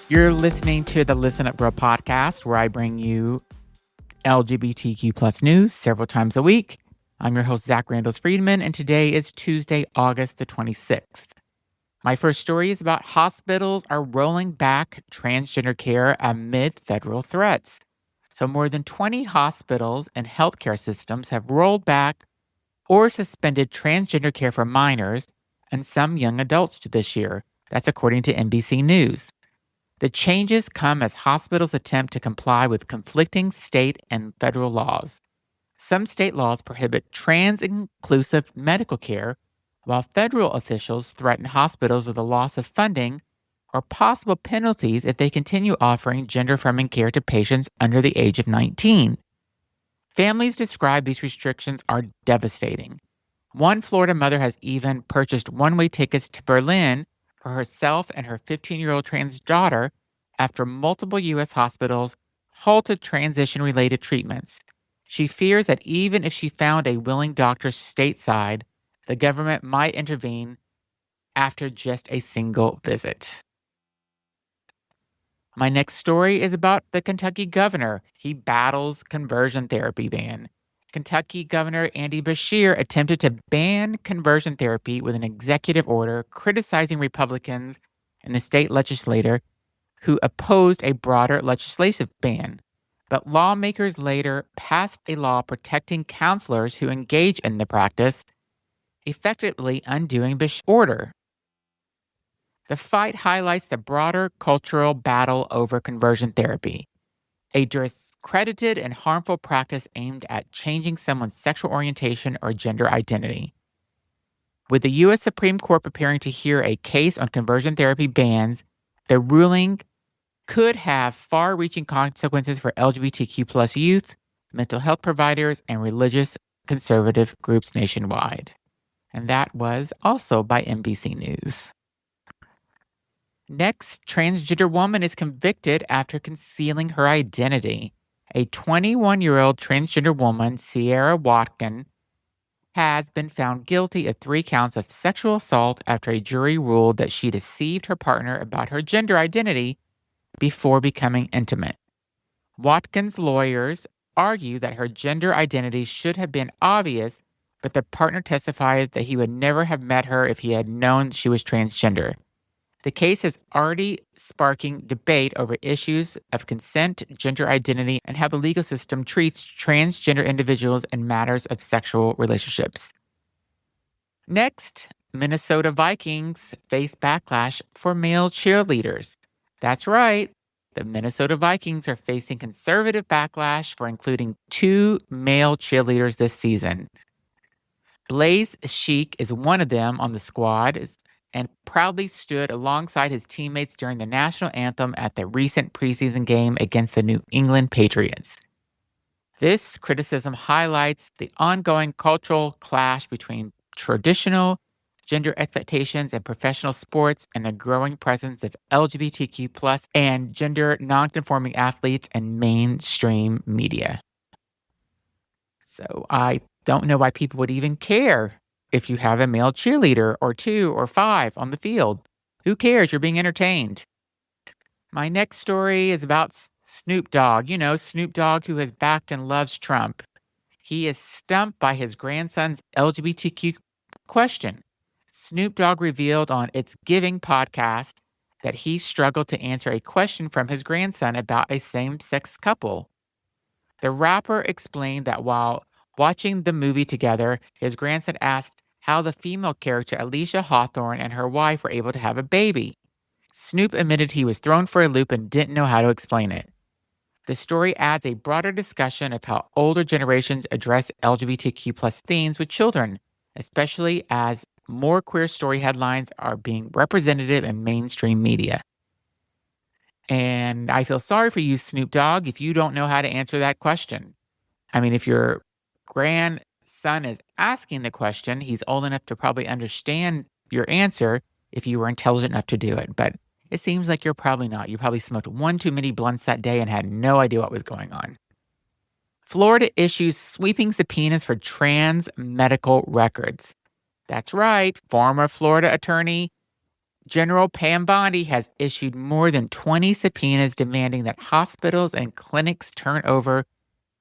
You're listening to the Listen Up Girl podcast, where I bring you LGBTQ plus news several times a week. I'm your host, Zach Randles-Friedman, and today is Tuesday, August the 26th. My first story is about hospitals are rolling back transgender care amid federal threats. So more than 20 hospitals and healthcare systems have rolled back or suspended transgender care for minors and some young adults this year. That's according to NBC News. The changes come as hospitals attempt to comply with conflicting state and federal laws. Some state laws prohibit trans-inclusive medical care, while federal officials threaten hospitals with a loss of funding or possible penalties if they continue offering gender-affirming care to patients under the age of 19. Families describe these restrictions are devastating. One Florida mother has even purchased one-way tickets to Berlin for herself and her 15-year-old trans daughter after multiple U.S. hospitals halted transition-related treatments. She fears that even if she found a willing doctor stateside, the government might intervene after just a single visit. My next story is about the Kentucky governor. He battles conversion therapy ban. Kentucky Governor Andy Beshear attempted to ban conversion therapy with an executive order criticizing Republicans in the state legislature who opposed a broader legislative ban. But lawmakers later passed a law protecting counselors who engage in the practice, effectively undoing Beshear's order. The fight highlights the broader cultural battle over conversion therapy, a discredited and harmful practice aimed at changing someone's sexual orientation or gender identity. With the U.S. Supreme Court preparing to hear a case on conversion therapy bans, the ruling could have far-reaching consequences for LGBTQ plus youth, mental health providers, and religious conservative groups nationwide. And that was also by NBC News. Next, transgender woman is convicted after concealing her identity. A 21-year-old transgender woman, Sierra Watkin, has been found guilty of 3 counts of sexual assault after a jury ruled that she deceived her partner about her gender identity before becoming intimate. Watkins' lawyers argue that her gender identity should have been obvious, but the partner testified that he would never have met her if he had known she was transgender. The case is already sparking debate over issues of consent, gender identity, and how the legal system treats transgender individuals in matters of sexual relationships. Next, Minnesota Vikings face backlash for male cheerleaders. That's right. The Minnesota Vikings are facing conservative backlash for including 2 male cheerleaders this season. Blaze Sheik is one of them on the squad and proudly stood alongside his teammates during the national anthem at the recent preseason game against the New England Patriots. This criticism highlights the ongoing cultural clash between traditional gender expectations in professional sports and the growing presence of LGBTQ plus and gender nonconforming athletes in mainstream media. So I don't know why people would even care if you have a male cheerleader or 2 or 5 on the field. Who cares? You're being entertained. My next story is about Snoop Dogg. You know, Snoop Dogg, who has backed and loves Trump. He is stumped by his grandson's LGBTQ question. Snoop Dogg revealed on its Giving podcast that he struggled to answer a question from his grandson about a same-sex couple. The rapper explained that while watching the movie together, his grandson asked how the female character Alicia Hawthorne and her wife were able to have a baby. Snoop admitted he was thrown for a loop and didn't know how to explain it. The story adds a broader discussion of how older generations address LGBTQ plus themes with children, especially as more queer story headlines are being representative in mainstream media. And I feel sorry for you, Snoop Dogg, if you don't know how to answer that question. I mean, if your grandson is asking the question, he's old enough to probably understand your answer if you were intelligent enough to do it. But it seems like you're probably not. You probably smoked 1 too many blunts that day and had no idea what was going on. Florida issues sweeping subpoenas for trans medical records. That's right. Former Florida attorney General Pam Bondi has issued more than 20 subpoenas demanding that hospitals and clinics turn over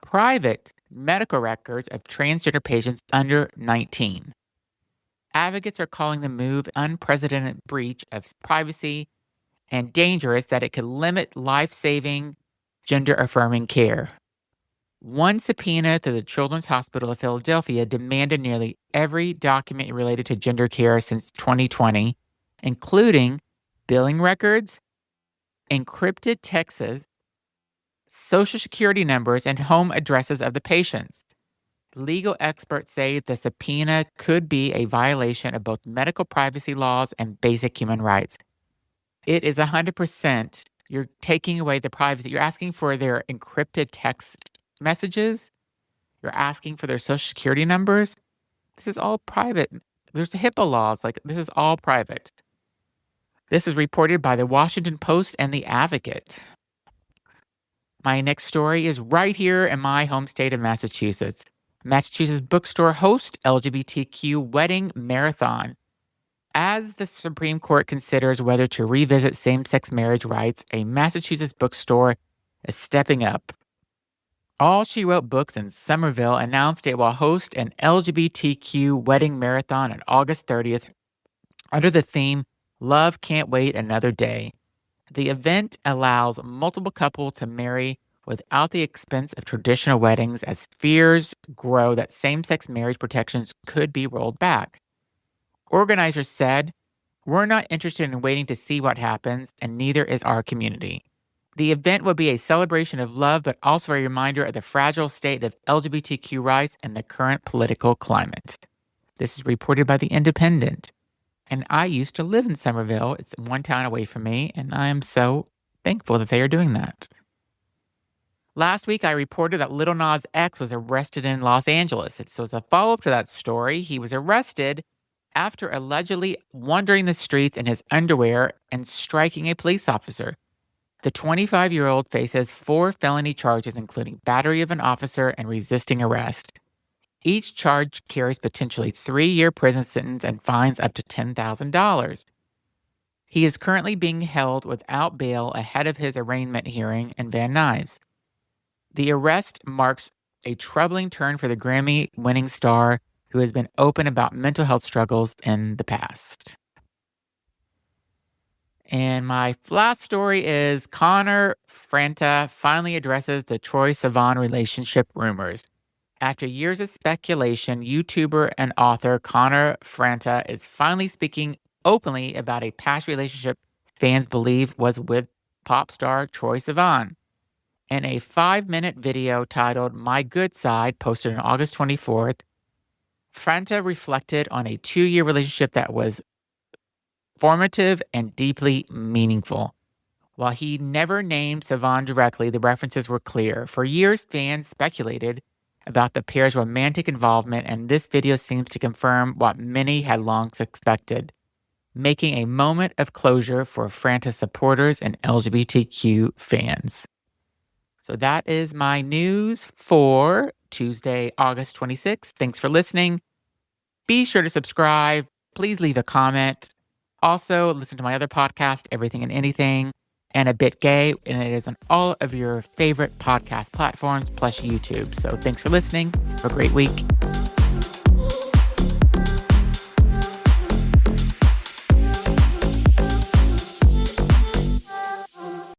private medical records of transgender patients under 19. Advocates are calling the move unprecedented breach of privacy and dangerous that it could limit life-saving, gender-affirming care. One subpoena to the Children's Hospital of Philadelphia demanded nearly every document related to gender care since 2020, including billing records, encrypted texts, social security numbers, and home addresses of the patients. Legal experts say the subpoena could be a violation of both medical privacy laws and basic human rights. It is 100%. You're taking away the privacy. You're asking for their encrypted text messages. You're asking for their social security numbers. This is all private. There's HIPAA laws. This is all private. This is reported by the Washington Post and the Advocate. My next story is right here in my home state of Massachusetts. Massachusetts Bookstore hosts LGBTQ wedding marathon. As the Supreme Court considers whether to revisit same-sex marriage rights, a Massachusetts bookstore is stepping up. All She Wrote Books in Somerville announced it will host an LGBTQ wedding marathon on August 30th under the theme Love Can't Wait Another Day. The event allows multiple couples to marry without the expense of traditional weddings as fears grow that same-sex marriage protections could be rolled back. Organizers said, "We're not interested in waiting to see what happens, and neither is our community." The event will be a celebration of love, but also a reminder of the fragile state of LGBTQ rights and the current political climate. This is reported by The Independent. And I used to live in Somerville. It's one town away from me, and I am so thankful that they are doing that. Last week, I reported that Lil Nas X was arrested in Los Angeles. So as a follow-up to that story, he was arrested after allegedly wandering the streets in his underwear and striking a police officer. The 25-year-old faces 4 felony charges, including battery of an officer and resisting arrest. Each charge carries potentially 3-year prison sentence and fines up to $10,000. He is currently being held without bail ahead of his arraignment hearing in Van Nuys. The arrest marks a troubling turn for the Grammy-winning star who has been open about mental health struggles in the past. And my last story is Franta finally addresses the Troye-Sivan relationship rumors. After years of speculation, YouTuber and author Franta is finally speaking openly about a past relationship fans believe was with pop star Troye Sivan. In a 5-minute video titled My Good Side, posted on August 24th, Franta reflected on a 2-year relationship that was formative and deeply meaningful. While he never named Sivan directly, the references were clear. For years, fans speculated about the pair's romantic involvement, and this video seems to confirm what many had long suspected, making a moment of closure for Franta supporters and LGBTQ fans. So that is my news for Tuesday, August 26th. Thanks for listening. Be sure to subscribe. Please leave a comment. Also, listen to my other podcast, Everything and Anything, and A Bit Gay, and it is on all of your favorite podcast platforms, plus YouTube. So thanks for listening. Have a great week.